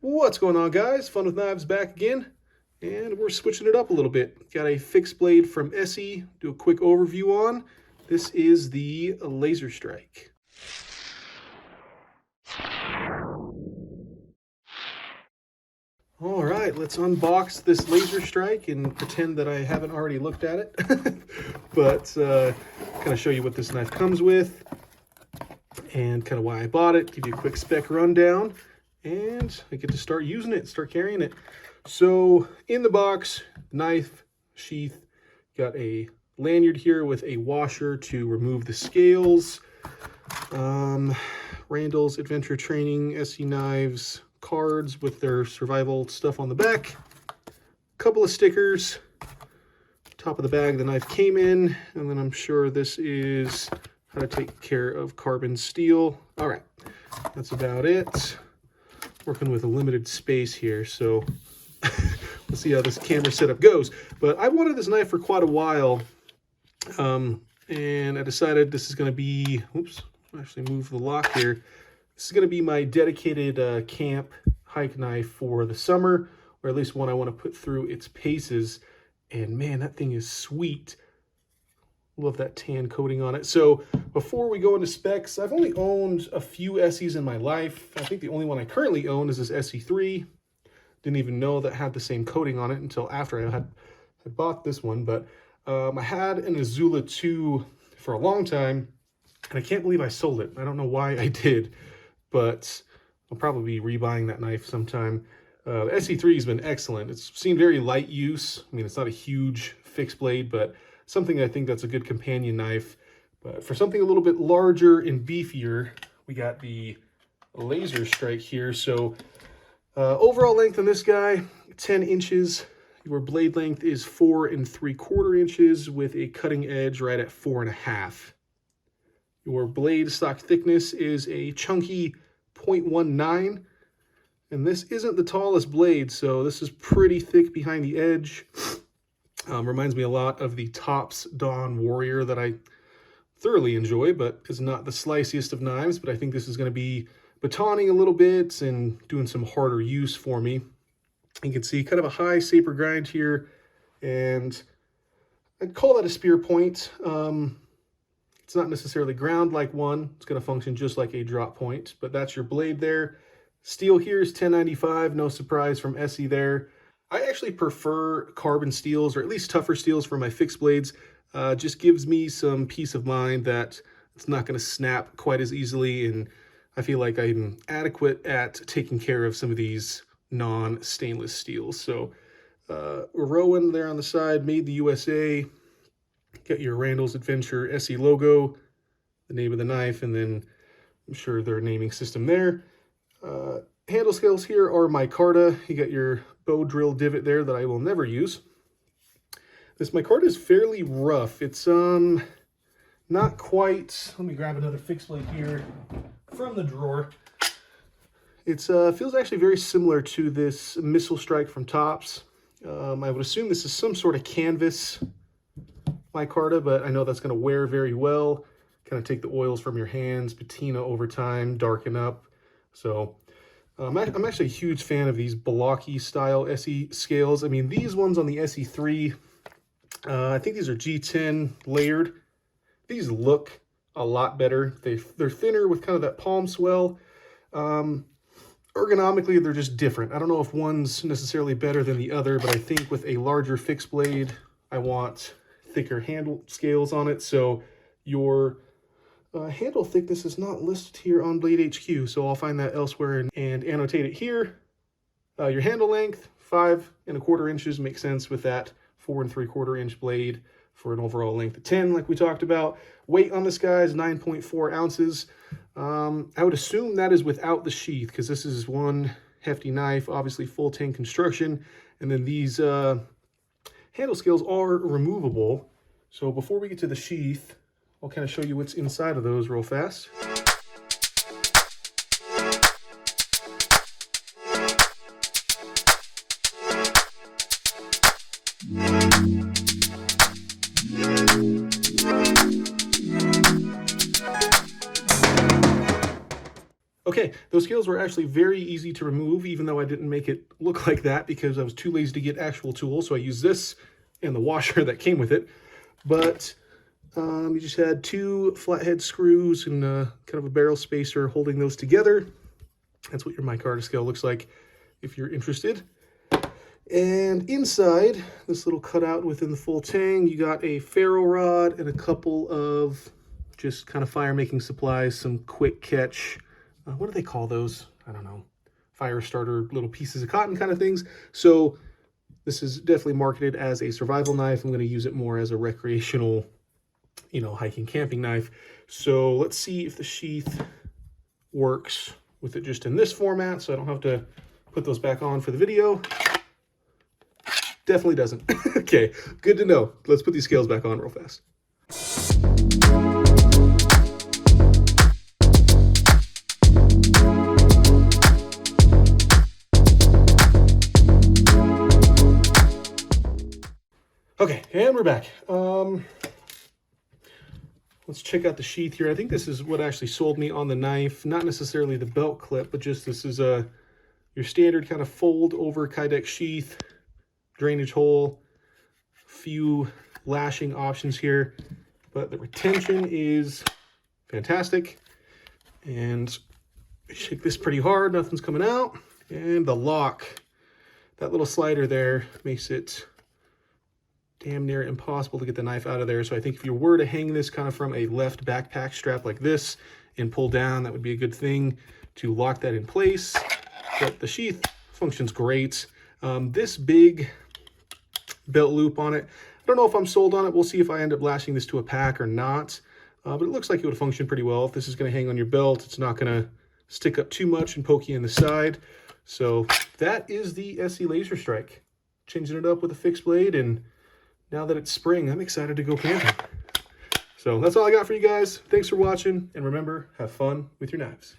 What's going on, guys? Fun with Knives back again, and we're switching it up a little bit. Got a fixed blade from ESEE, do a quick overview on. This is the Laser Strike. All right, let's unbox this Laser Strike and pretend that I haven't already looked at it. But kind of show you what this knife comes with and kind of why I bought it, give you a quick spec rundown, and I get to start using it, start carrying it. So in the box, knife, sheath, got a lanyard here with a washer to remove the scales, Randall's Adventure Training, ESEE knives, cards with their survival stuff on the back, a couple of stickers, top of the bag the knife came in, and then I'm sure this is how to take care of carbon steel. All right, that's about it. Working with a limited space here, so let's see how this camera setup goes. But I wanted this knife for quite a while, and I decided this is going to be, oops, actually move the lock here. This is going to be my dedicated camp hike knife for the summer, or at least one I want to put through its paces. And man, that thing is sweet. Love that tan coating on it. So before we go into specs, I've only owned a few ESEEs in my life. I think the only one I currently own is this SE3. Didn't even know that had the same coating on it until after I had bought this one. But I had an Azula 2 for a long time, and I can't believe I sold it. I don't know why I did, but I'll probably be rebuying that knife sometime. The SE3 has been excellent. It's seen very light use. I mean, it's not a huge fixed blade, but something I think that's a good companion knife. But for something a little bit larger and beefier, we got the Laser Strike here. So overall length on this guy, 10 inches. Your blade length is 4 3/4 inches with a cutting edge right at 4.5. Your blade stock thickness is a chunky 0.19. And this isn't the tallest blade, so this is pretty thick behind the edge. Reminds me a lot of the Tops Dawn Warrior that I thoroughly enjoy, but is not the sliciest of knives. But I think this is going to be batoning a little bit and doing some harder use for me. You can see kind of a high saber grind here, and I'd call that a spear point. It's not necessarily ground like one. It's going to function just like a drop point, but that's your blade there. Steel here is 1095, no surprise from ESEE there. I actually prefer carbon steels, or at least tougher steels for my fixed blades. Just gives me some peace of mind that it's not going to snap quite as easily, and I feel like I'm adequate at taking care of some of these non-stainless steels. So Rowan there on the side, made in the USA. Got your Randall's Adventure ESEE logo, the name of the knife, and then I'm sure their naming system there. Handle scales here are micarta. You got your bow drill divot there that I will never use. This micarta is fairly rough. It's not quite, let me grab another fixed blade here from the drawer. It's feels actually very similar to this Missile Strike from Tops. I would assume this is some sort of canvas micarta, but I know that's going to wear very well. Kind of take the oils from your hands, patina over time, darken up. So I'm actually a huge fan of these blocky style ESEE scales. I mean, these ones on the SE3, I think these are G10 layered. These look a lot better. They're thinner with kind of that palm swell. Ergonomically, they're just different. I don't know if one's necessarily better than the other, but I think with a larger fixed blade, I want thicker handle scales on it. So your handle thickness is not listed here on Blade HQ, so I'll find that elsewhere and annotate it here. Your handle length, 5 1/4 inches, makes sense with that 4 3/4 inch blade for an overall length of 10, like we talked about. Weight on this guy is 9.4 ounces. I would assume that is without the sheath, because this is one hefty knife, obviously full tin construction, and then these handle scales are removable. So before we get to the sheath, I'll kind of show you what's inside of those real fast. Okay, those scales were actually very easy to remove, even though I didn't make it look like that because I was too lazy to get actual tools. So I used this and the washer that came with it. But you just had 2 flathead screws and kind of a barrel spacer holding those together. That's what your micarta scale looks like if you're interested. And inside this little cutout within the full tang, you got a ferro rod and a couple of just kind of fire making supplies, some quick catch, what do they call those? I don't know, fire starter little pieces of cotton kind of things. So this is definitely marketed as a survival knife. I'm going to use it more as a recreational, you know, hiking, camping knife. So let's see if the sheath works with it just in this format, so I don't have to put those back on for the video. Definitely doesn't. Okay, good to know. Let's put these scales back on real fast. Okay, and we're back. Let's check out the sheath here. I think this is what actually sold me on the knife. Not necessarily the belt clip, but just this is your standard kind of fold over Kydex sheath, drainage hole, few lashing options here, but the retention is fantastic. And shake this pretty hard, nothing's coming out. And the lock, that little slider there makes it damn near impossible to get the knife out of there. So I think if you were to hang this kind of from a left backpack strap like this and pull down, that would be a good thing to lock that in place. But the sheath functions great. This big belt loop on it, I don't know if I'm sold on it. We'll see if I end up lashing this to a pack or not. But it looks like it would function pretty well. If this is going to hang on your belt, it's not going to stick up too much and poke you in the side. So that is the ESEE Laser Strike. Changing it up with a fixed blade, and now that it's spring, I'm excited to go camping. So that's all I got for you guys. Thanks for watching, and remember, have fun with your knives.